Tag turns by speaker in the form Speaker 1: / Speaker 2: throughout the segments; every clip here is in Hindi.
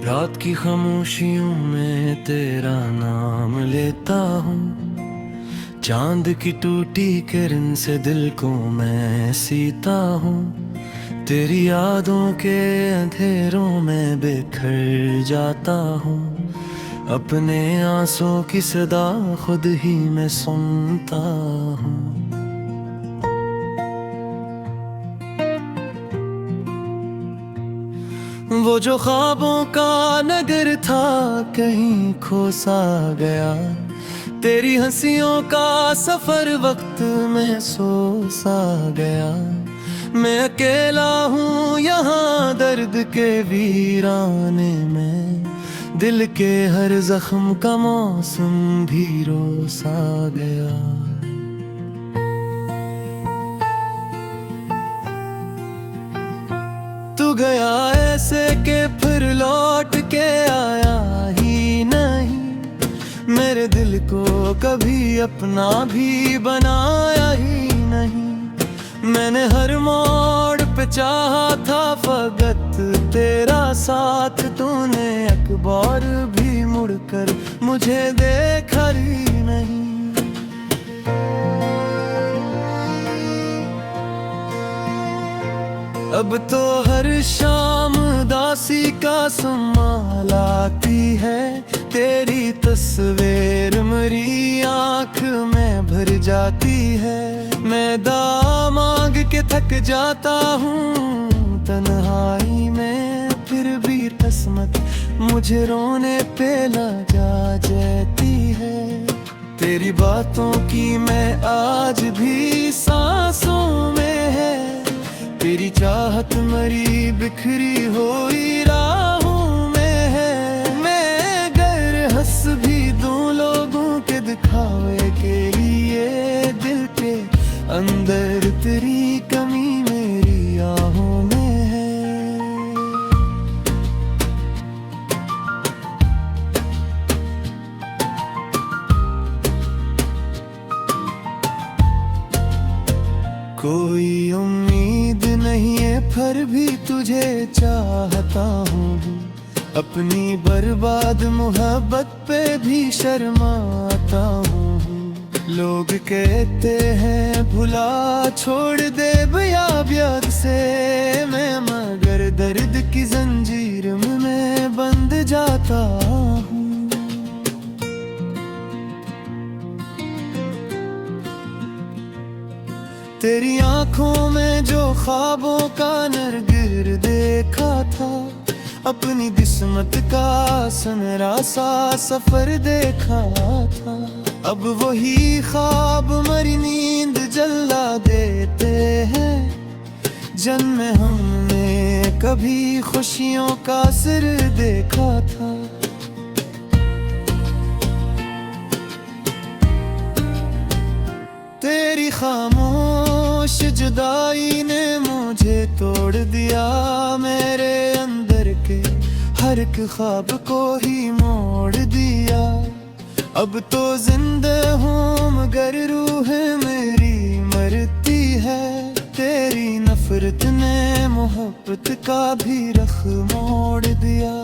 Speaker 1: रात की खामोशियों में तेरा नाम लेता हूँ। चांद की टूटी किरण से दिल को मैं सीता हूँ। तेरी यादों के अंधेरों में बिखर जाता हूँ। अपने आंसुओं की सदा खुद ही मैं सुनता हूँ। वो जो ख्वाबों का नगर था कहीं खो सा गया। तेरी हंसियों का सफर वक्त में सो सा गया। मैं अकेला हूँ यहाँ दर्द के वीराने में। दिल के हर जख्म का मौसम भी रो सा गया। तू गया ऐसे के फिर लौट के आया ही नहीं। मेरे दिल को कभी अपना भी बनाया ही नहीं। मैंने हर मोड़ पे चाहा था फकत तेरा साथ। तूने एक बार भी मुड़कर मुझे देखा ही नहीं। अब तो हर शाम दासी का संभाल आती है। तेरी तस्वीर मेरी आँख में भर जाती है। मैं दुआ मांग के थक जाता हूँ तन्हाई में। फिर भी किस्मत मुझे रोने पे लगा जाती है। तेरी बातों की मैं आज भी सांसों में है। तेरी चाहत मरी बिखरी हुई राहों में है। मैं गर हंस भी दूं लोगों के दिखावे के लिए। दिल के अंदर तेरी कमी मेरी आहों में है। कोई उम्मीद नहीं है फिर भी तुझे चाहता हूँ। अपनी बर्बाद मोहब्बत पे भी शर्माता हूँ। लोग कहते हैं भुला छोड़ दे बेयाब याद से। मैं मगर दर्द की जंजीर में बंद जाता हूँ। तेरी आंखों में जो ख्वाबों का नरगिर देखा था। अपनी किस्मत का सनरा सा सफर देखा था। अब वही ख्वाब मरी नींद जला देते हैं। जन्म हमने कभी खुशियों का सिर देखा था। तेरी खामोश जुदाई ने मुझे तोड़ दिया। मेरे अंदर के हर एक ख्वाब को ही मोड़ दिया। अब तो जिंदा हूँ मगर रूह मेरी मरती है। तेरी नफरत ने मोहब्बत का भी रख मोड़ दिया।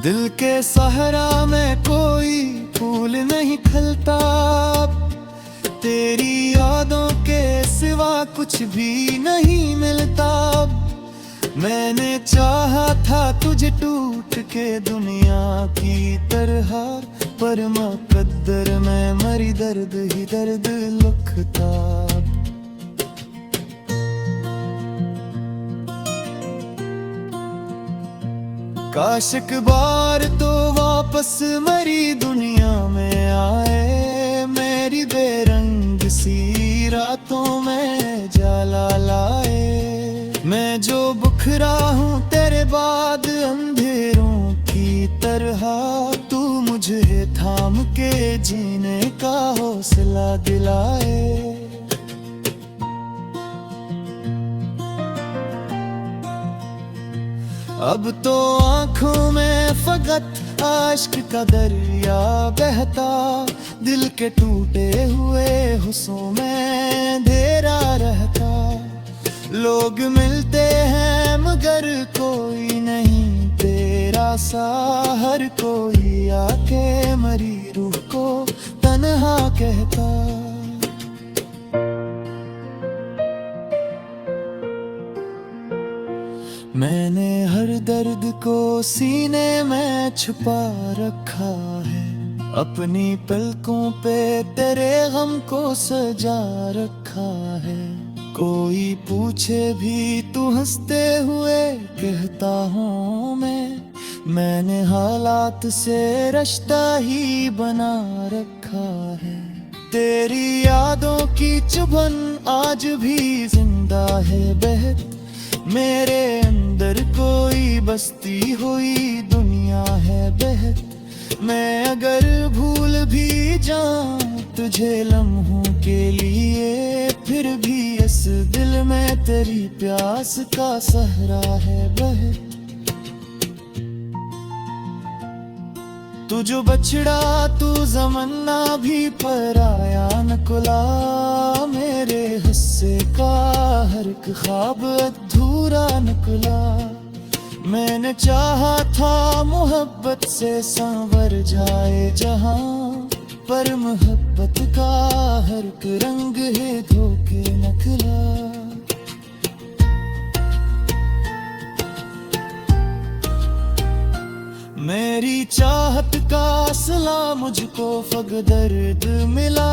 Speaker 1: दिल के सहरा में कोई फूल नहीं खिलता। तेरी यादों के सिवा कुछ भी नहीं मिलता। मैंने चाहा था तुझे टूट के दुनिया की तरह। पर मुकद्दर में मरी दर्द ही दर्द लुकता। काश एक बार तो वापस मरी दुनिया में आए। मेरी बेरंग सी रातों में जाला लाए। मैं जो बुखरा हूँ तेरे बाद अंधेरों की तरह। तू मुझे थाम के जीने का हौसला दिलाए। अब तो आँखों में फकत आश्क का दरिया बहता। दिल के टूटे हुए हुस्सों में अंधेरा रहता। लोग मिलते हैं मगर कोई नहीं सा हर कोई आके मरी रूह को तन्हा कहता। मैंने हर दर्द को सीने में छुपा रखा है, अपनी पलकों पे तेरे गम को सजा रखा है। कोई पूछे भी तू हंसते हुए कहता हूँ मैंने हालात से रिश्ता ही बना रखा है। तेरी यादों की चुभन आज भी जिंदा है बहत मेरे अंदर, कोई बसती हुई दुनिया है बहत। मैं अगर भूल भी जाऊं तुझे लम्हों के लिए, फिर भी इस दिल में तेरी प्यास का सहरा है बहत। तू जो बछड़ा तू ज़मन्ना भी पराया नकुला, मेरे हिस्से का हर एक ख्वाब अधूरा निकला। मैंने चाहा था मोहब्बत से संवर जाए जहां, पर मोहब्बत का हर एक रंग है धोखे नकला। मेरी चाहत का सिला मुझको फग दर्द मिला,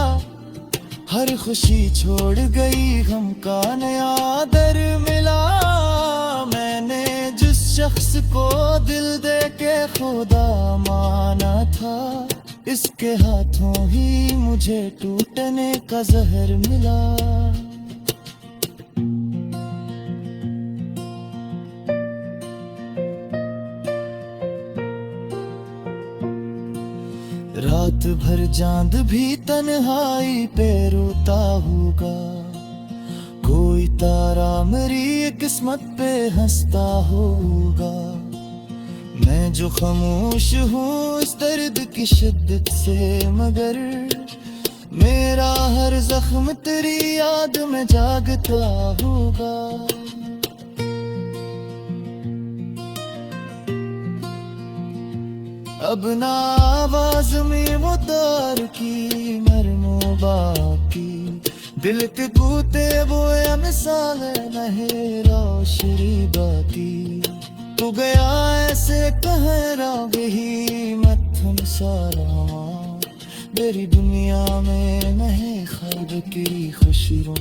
Speaker 1: हर खुशी छोड़ गई गम का नया दर मिला। मैंने जिस शख्स को दिल दे के खुदा माना था, इसके हाथों ही मुझे टूटने का जहर मिला। रात भर चांद भी तन्हाई पे रोता होगा, कोई तारा मेरी किस्मत पे हंसता होगा। मैं जो खामोश हूँ इस दर्द की शिद्दत से, मगर मेरा हर जख्म तेरी याद में जागता होगा। अब ना आवाज में वो तार की मरमो बाकी, दिल के कूते वो या मिसाल नहीं रोशनी बाकी। तू गया ऐसे कहरा गही मथन सारा, मेरी दुनिया में नहीं ख्वाब की खुशियों।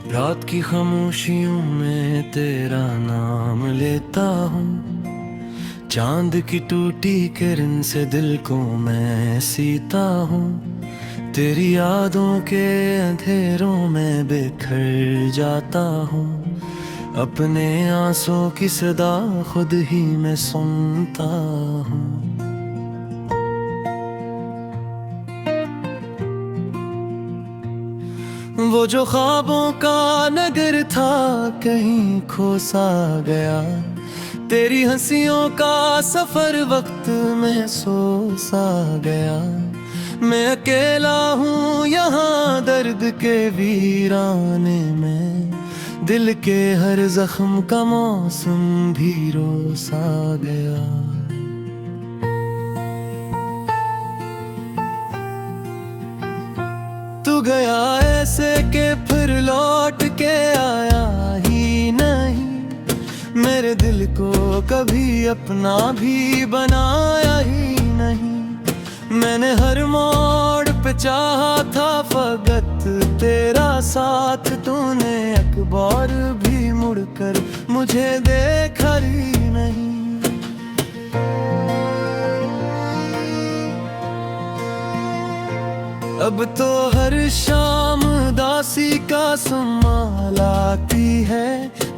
Speaker 1: रात की खामोशियों में तेरा नाम लेता हूँ, चांद की टूटी किरण से दिल को मैं सीता हूँ। तेरी यादों के अंधेरों में बिखर जाता हूँ, अपने आंसुओं की सदा खुद ही मैं सुनता हूँ। वो जो ख्वाबों का नगर था कहीं खो सा गया, तेरी हंसियों का सफर वक्त में सो सा गया। मैं अकेला हूँ यहाँ दर्द के वीराने में, दिल के हर जख्म का मौसम भी रो सा गया। तू गया ऐसे के फिर लौट के आया ही नहीं, मेरे दिल को कभी अपना भी बनाया ही नहीं। मैंने हर मोड़ पे चाहा था फकत तेरा साथ, तूने एक बार भी मुड़कर मुझे देखा ही नहीं। अब तो हर शाम दासी का संभाल आती है,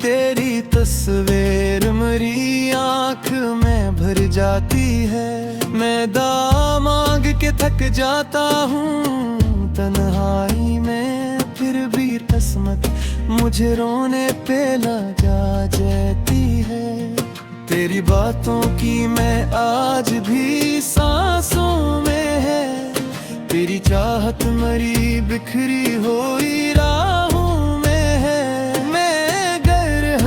Speaker 1: तेरी तस्वीर मेरी आँख में भर जाती है। मैं दुआ मांग के थक जाता हूँ तन्हाई में, फिर भी किस्मत मुझे रोने पे लगा जाती है। तेरी बातों की मैं आज भी सांसों में है, तेरी चाहत मरी बिखरी हुई राहों में है। मैं अगर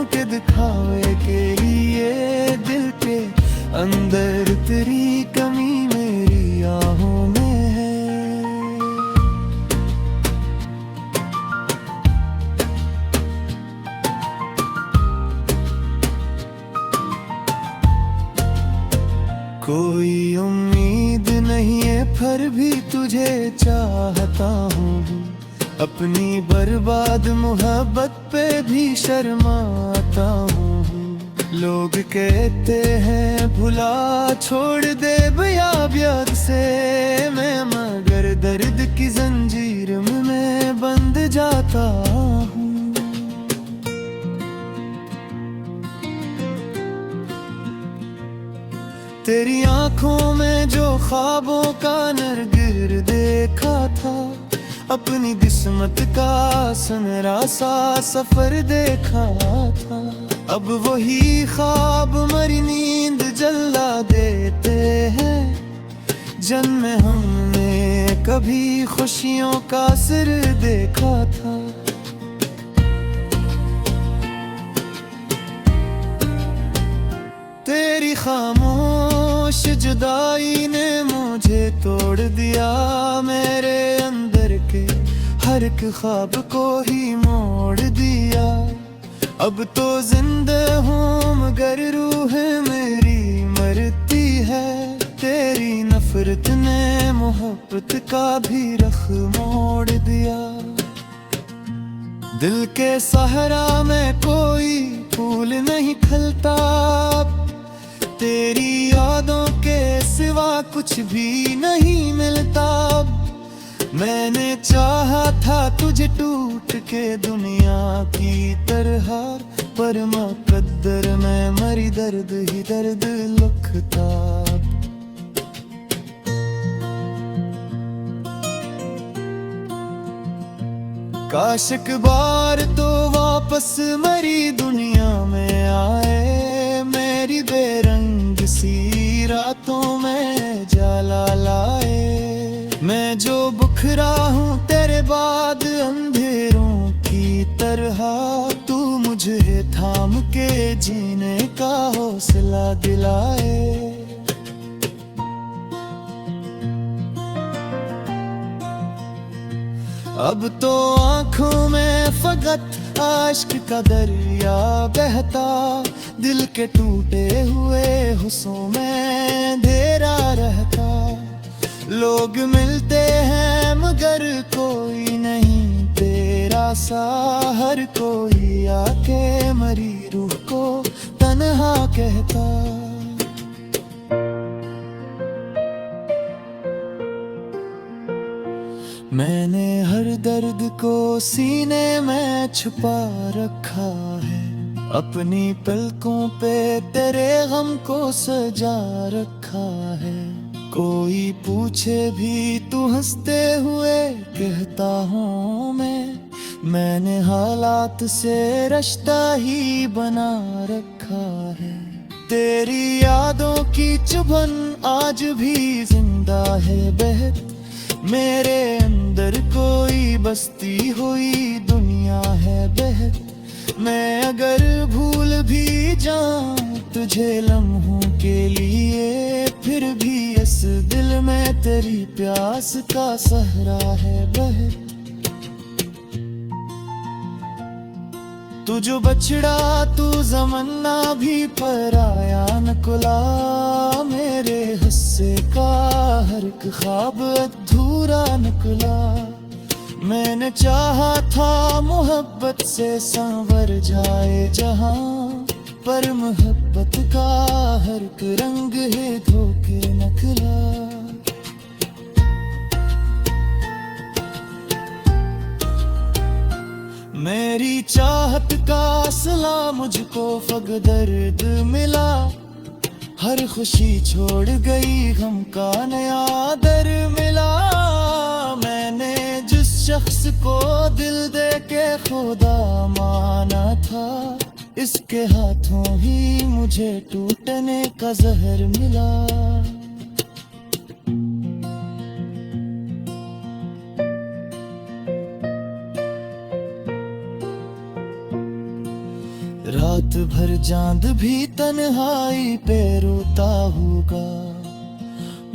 Speaker 1: के दिखावे के लिए दिल के अंदर तेरी कमी मेरी आहों में है। कोई उम्मीद नहीं है फिर भी तुझे चाहता हूँ, अपनी बर्बाद मोहब्बत पे भी शर्माता हूँ। लोग कहते हैं भुला छोड़ दे बेयाब याद से मैं, मगर दर्द की जंजीर में मैं बंध जाता हूँ। तेरी आंखों में जो ख्वाबों का नरगिर देखा था, अपनी किस्मत का सुनहरा सा सफर देखा था। अब वही ख्वाब मरी नींद जला देते हैं, जन्म हमने कभी खुशियों का सिर देखा था। तेरी खामोश जुदाई ने मुझे तोड़ दिया, मेरे अंदर के हर एक ख्वाब को ही मोड़ दिया। अब तो जिंदा हूँ मगर रूह मेरी मरती है, तेरी नफरत ने मोहब्बत का भी रख मोड़ दिया। दिल के सहारा में कोई फूल नहीं खिलता, तेरी यादों के सिवा कुछ भी नहीं मिलता। मैंने चाहा था तुझे टूट के दुनिया की तरह, पर मुकद्दर में मरी दर्द ही दर्द लुकता। काश एक बार तो वापस मरी दुनिया में आए, मेरी बेरंग सी रातों में जाला लाए। मैं जो बुखरा हूँ तेरे बाद अंधेरों की तरह, तू मुझे थाम के जीने का हौसला दिलाए। अब तो आंखों में फकत आश्क का दरिया बहता, दिल के टूटे हुए हुस्सों में अंधेरा रहता। लोग मिलते हैं मगर कोई नहीं तेरा सा, हर कोई आके मरी रूह को तन्हा कहता। मैंने हर दर्द को सीने में छुपा रखा है, अपनी पलकों पे तेरे गम को सजा रखा है। कोई पूछे भी तू हंसते हुए कहता हूँ मैंने हालात से रिश्ता ही बना रखा है। तेरी यादों की चुभन आज भी जिंदा है बहत, मेरे अंदर कोई बसती हुई दुनिया है बहत। मैं अगर भूल भी जाऊं तुझे लम्हों के लिए, फिर भी इस दिल में तेरी प्यास का सहरा है बहत। तू जो बछड़ा तू ज़मन्ना भी पराया नकुला, मेरे हिस्से का हर एक ख्वाब अधूरा निकला। मैंने चाहा था मोहब्बत से संवर जाए जहां, पर मोहब्बत का हर एक रंग है धोखे नकला। मेरी चाहत का सिला मुझको फग दर्द मिला, हर खुशी छोड़ गई गम का नया दर मिला। मैंने जिस शख्स को दिल दे के खुदा माना था, इसके हाथों ही मुझे टूटने का जहर मिला। रात भर चांद भी तन्हाई पे रोता होगा,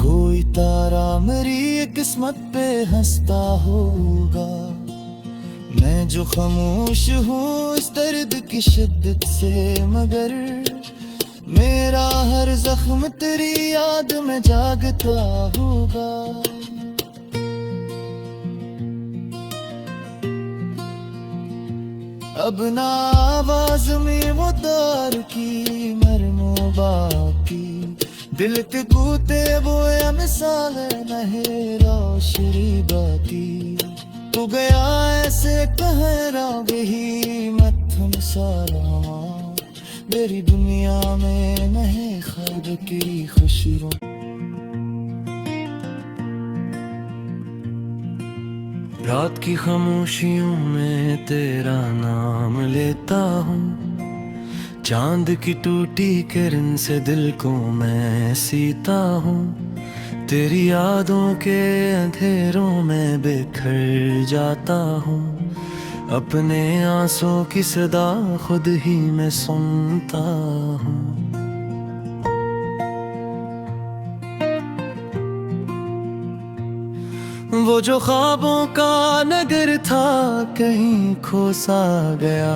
Speaker 1: कोई तारा मेरी किस्मत पे हंसता होगा। मैं जो खामोश हूँ इस दर्द की शिद्दत से, मगर मेरा हर जख्म तेरी याद में जागता होगा। अब ना आवाज में वो तार की मरमो बाकी, दिल के कूते वो या मिसाल नहीं रोशनी बाती। तू गया ऐसे कहरावे ही मत्थम सारा, मेरी दुनिया में नहीं ख्वाब की खुशियों। रात की खामोशियों में तेरा नाम लेता हूँ, चांद की टूटी किरण से दिल को मैं सीता हूँ। तेरी यादों के अंधेरों में बिखर जाता हूँ, अपने आंसुओं की सदा खुद ही मैं सुनता हूँ। वो जो ख्वाबों का नगर था कहीं खो सा गया,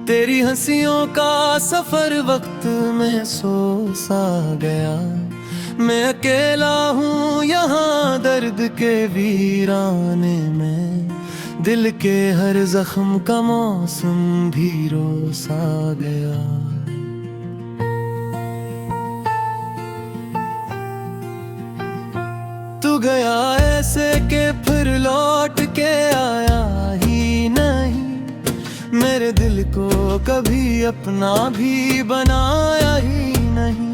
Speaker 1: तेरी हंसियों का सफर वक्त में सो सा गया। मैं अकेला हूँ यहाँ दर्द के वीराने में, दिल के हर जख्म का मौसम भी रो सा गया। तू गया ऐसे के फिर लौट के आया ही नहीं, मेरे दिल को कभी अपना भी बनाया ही नहीं।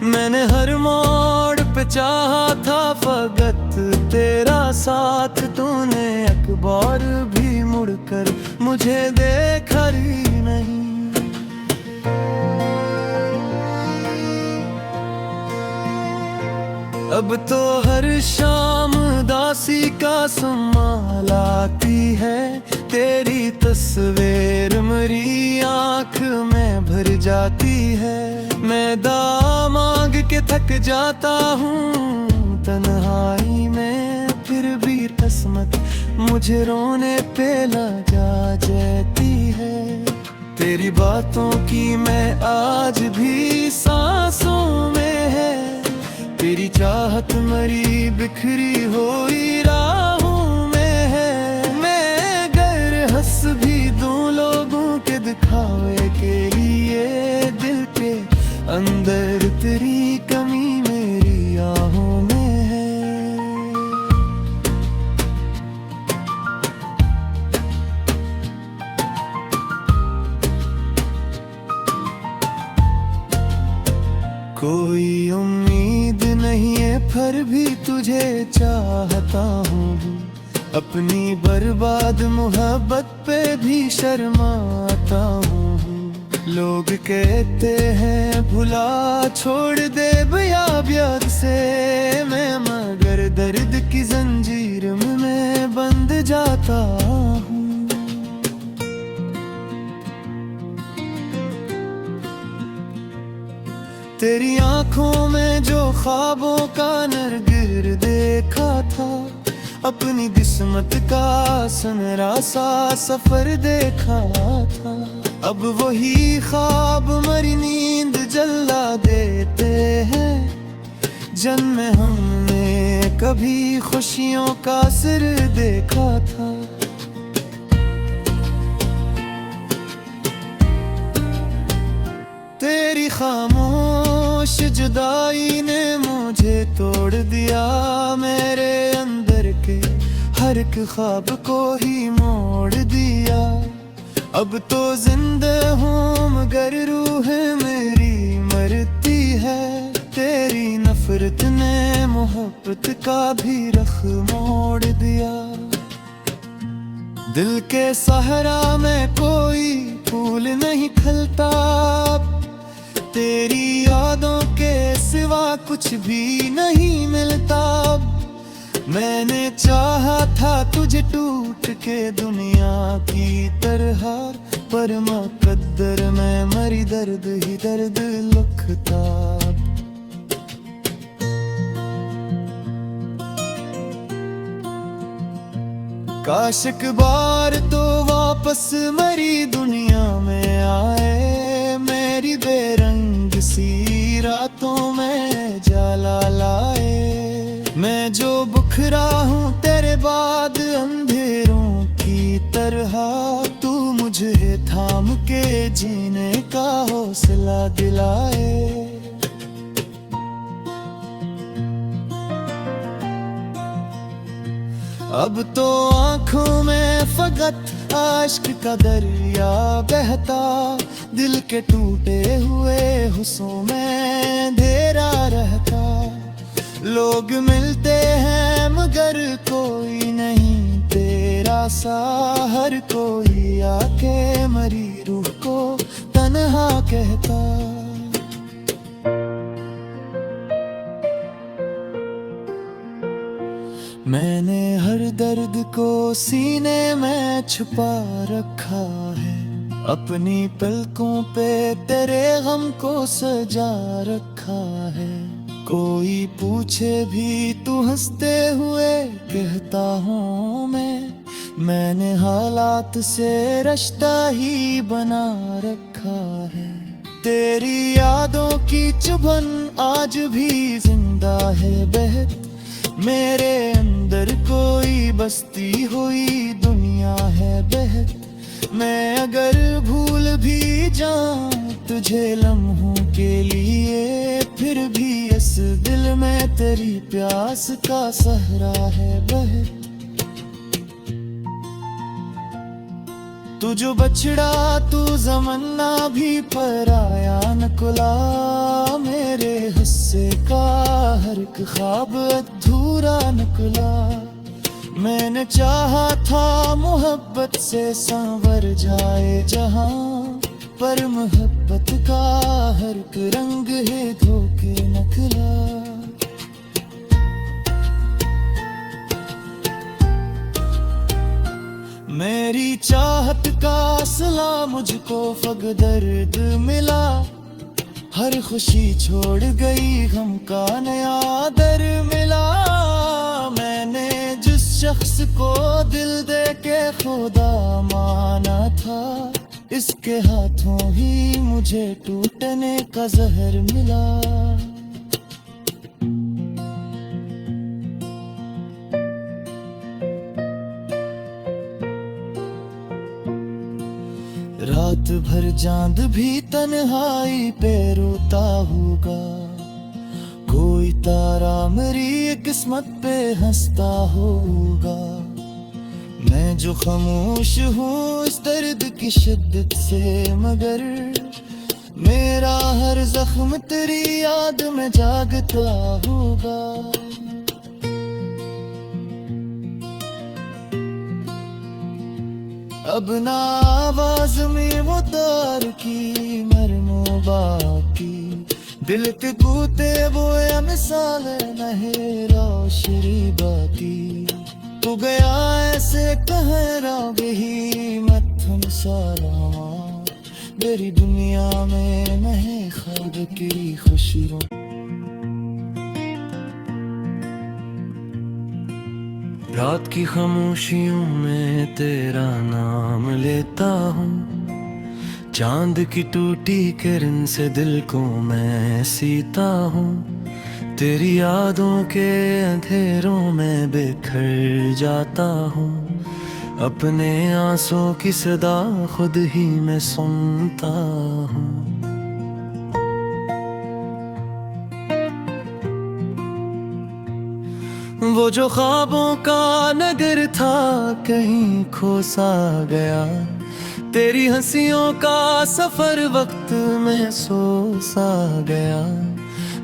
Speaker 1: मैंने हर मोड़ पे चाहा था फकत तेरा साथ, तूने एक बार भी मुड़कर मुझे देखा ही नहीं। अब तो हर शाम दासी का संभाल आती है, तेरी तस्वीर मेरी आँख में भर जाती है। मैं दुआ मांग के थक जाता हूँ तन्हाई में, फिर भी किस्मत मुझे रोने पे लगा जाती है। तेरी बातों की मैं आज भी सांसों में है, तेरी चाहत मरी बिखरी हुई राहों में है। मैं गर हंस भी दूं लोगों के दिखावे के लिए, दिल के अंदर तेरी कमी मेरी आहों में है। कोई उम्मीद नहीं है फिर भी तुझे चाहता हूँ, अपनी बर्बाद मोहब्बत पे भी शर्माता हूँ। लोग कहते हैं भुला छोड़ दे बेयाब याद से, मैं मगर दर्द की जंजीर में मैं बंध जाता हूँ। तेरी आंखों में जो ख्वाबों का नरगिर देखा था, अपनी किस्मत का सुनहरा सा सफर देखा था। अब वही ख्वाब मरी नींद जला देते हैं, जन्म हमने कभी खुशियों का सिर देखा था। तेरी खामोश जुदाई ने मुझे तोड़ दिया, मेरे अंदर के हर एक ख्वाब को ही मोड़ दिया। अब तो जिंदा हूँ मगर रूह मेरी मरती है, तेरी नफरत ने मोहब्बत का भी रख मोड़ दिया। दिल के सहरा में कोई फूल नहीं खिलता, तेरी यादों के सिवा कुछ भी नहीं मिलता। मैंने चाहा था तुझे टूट के दुनिया की तरह, पर मुकद्दर में मरी दर्द ही दर्द लुकता। काश एक बार तो वापस मरी दुनिया में आए, मेरी बेरंग सी रातों में जाला लाए। मैं जो बुखरा हूँ तेरे बाद अंधेरों की तरह, तू मुझे थाम के जीने का हौसला दिलाए। अब तो आँखों में फकत आश्क का दरिया बहता, दिल के टूटे हुए हुस्सों में अंधेरा रहता। लोग मिलते हैं मगर कोई नहीं तेरा सा, हर कोई आके मरी रूह को तन्हा कहता। मैंने हर दर्द को सीने में छुपा रखा है, अपनी पलकों पे तेरे गम को सजा रखा है। कोई पूछे भी तू हंसते हुए कहता हूँ मैंने हालात से रिश्ता ही बना रखा है। तेरी यादों की चुभन आज भी जिंदा है बहत, मेरे अंदर कोई बसती हुई दुनिया है बहत। मैं अगर भूल भी जाऊं तुझे लम्हों के लिए, फिर भी इस दिल में तेरी प्यास का सहरा है बहत। तू जो बछड़ा तू ज़मन्ना भी पराया नकुला, मेरे हिस्से का हर एक ख्वाब अधूरा निकला। मैंने चाहा था मोहब्बत से संवर जाए जहां, पर मोहब्बत का हर एक रंग है धोखे निकला। मेरी चाहत का सिला मुझको फग दर्द मिला, हर खुशी छोड़ गई गम का नया दर मिला। मैंने जिस शख्स को दिल दे के खुदा माना था, इसके हाथों ही मुझे टूटने का जहर मिला। रात भर चांद भी तन्हाई पे रोता होगा, कोई तारा मेरी किस्मत पे हंसता होगा। मैं जो खामोश हूँ इस दर्द की शिद्दत से, मगर मेरा हर जख्म तेरी याद में जागता होगा। अब ना आवाज में वो तार की मरमो बाकी, दिल के कूते वो या मिसाल नहीं रोशनी बाकी। तू गया ऐसे कहरा गही मत्थम सारा, मेरी दुनिया में नहीं ख्वाब की खुशियों। रात की खामोशियों में तेरा नाम लेता हूँ, चांद की टूटी किरण से दिल को मैं सीता हूँ। तेरी यादों के अंधेरों में बिखर जाता हूँ, अपने आंसू की सदा खुद ही मैं सुनता हूँ। वो जो ख्वाबों का नगर था कहीं खो सा गया, तेरी हंसियों का सफर वक्त में सो सा गया।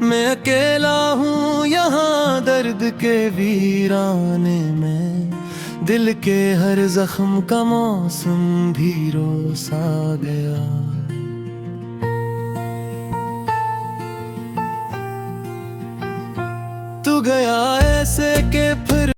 Speaker 1: मैं अकेला हूँ यहाँ दर्द के वीराने में, दिल के हर जख्म का मौसम भी रो सा गया। तू गया ऐसे के फिर